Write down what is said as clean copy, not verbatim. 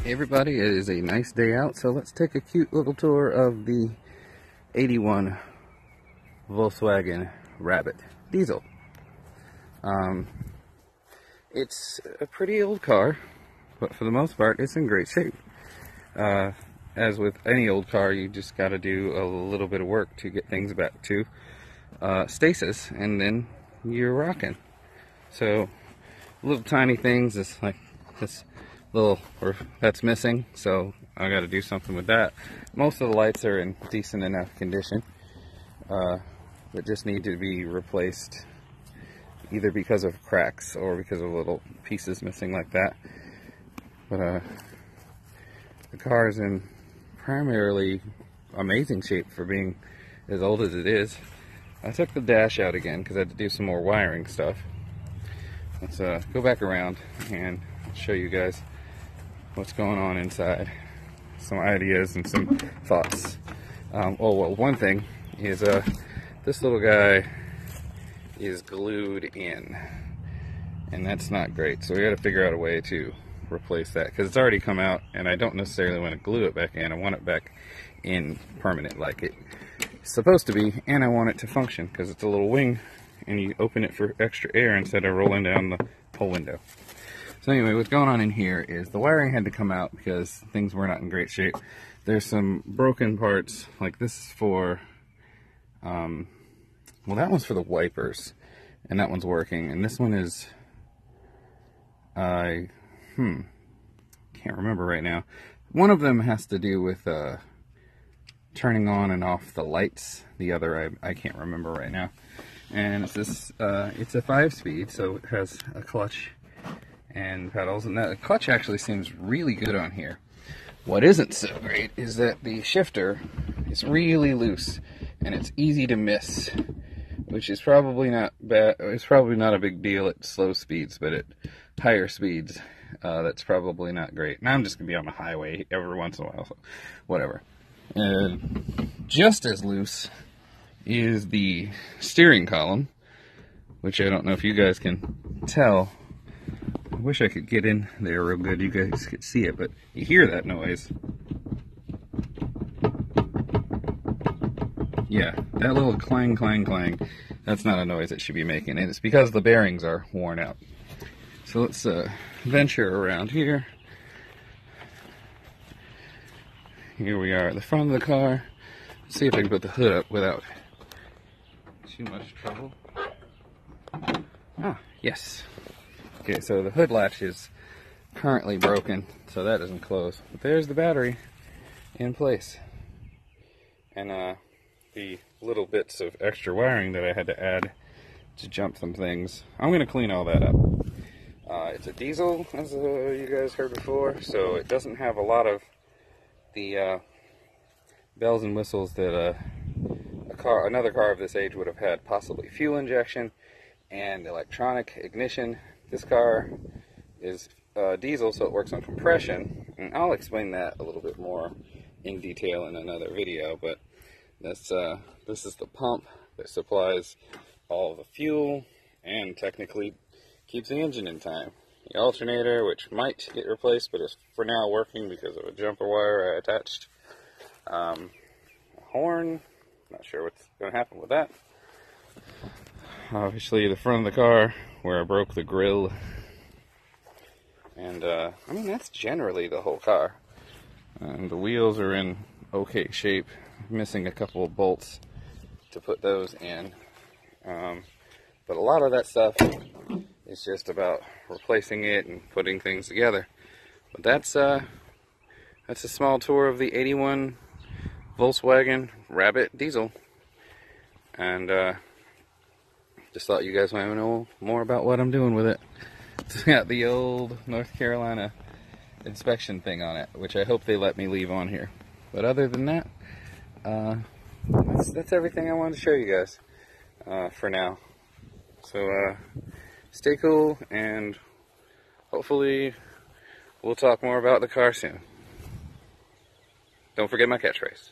Hey everybody, it is a nice day out, so let's take a cute little tour of the 81 Volkswagen Rabbit diesel. It's a pretty old car, but for the most part it's in great shape. As with any old car, you just got to do a little bit of work to get things back to stasis, and then you're rocking. So little tiny things, it's like this little, or that's missing, so I got to do something with that. Most of the lights are in decent enough condition, but just need to be replaced, either because of cracks or because of little pieces missing like that. But the car is in primarily amazing shape for being as old as it is. I took the dash out again because I had to do some more wiring stuff. Let's go back around and show you guys what's going on inside, some ideas and some thoughts. Well, one thing is this little guy is glued in, and that's not great, so we got to figure out a way to replace that, because it's already come out and I don't necessarily want to glue it back in. I want it back in permanent like it's supposed to be, and I want it to function because it's a little wing and you open it for extra air instead of rolling down the whole window. So anyway, what's going on in here is the wiring had to come out because things were not in great shape. There's some broken parts, like this is for, well, that one's for the wipers, and that one's working, and this one is, can't remember right now. One of them has to do with turning on and off the lights. The other, I can't remember right now. And it's this, it's a 5-speed, so it has a clutch and pedals, and that clutch actually seems really good on here. What isn't so great is that the shifter is really loose and it's easy to miss, which is probably not bad. It's probably not a big deal at slow speeds, but at higher speeds, that's probably not great. Now I'm just gonna be on the highway every once in a while, so whatever. And just as loose is the steering column, which I don't know if you guys can tell. I wish I could get in there real good, you guys could see it, but you hear that noise. Yeah, that little clang, clang, clang, that's not a noise it should be making, and it's because the bearings are worn out. So let's venture around here. Here we are at the front of the car. Let's see if I can put the hood up without too much trouble. Ah, yes. Okay, so the hood latch is currently broken, so that doesn't close. But there's the battery in place. And the little bits of extra wiring that I had to add to jump some things, I'm going to clean all that up. It's a diesel, as you guys heard before, so it doesn't have a lot of the bells and whistles that another car of this age would have had, possibly fuel injection and electronic ignition. This car is diesel, so it works on compression, and I'll explain that a little bit more in detail in another video, but this is the pump that supplies all of the fuel and technically keeps the engine in time. The alternator, which might get replaced, but is for now working because of a jumper wire I attached. A horn, not sure what's going to happen with that. Obviously the front of the car, where I broke the grill, and I mean, that's generally the whole car. And the wheels are in okay shape, missing a couple of bolts to put those in, but a lot of that stuff is just about replacing it and putting things together. But that's a small tour of the 81 Volkswagen Rabbit diesel, and just thought you guys might know more about what I'm doing with it. It's got the old North Carolina inspection thing on it, which I hope they let me leave on here. But other than that, that's everything I wanted to show you guys for now. So stay cool, and hopefully we'll talk more about the car soon. Don't forget my catchphrase.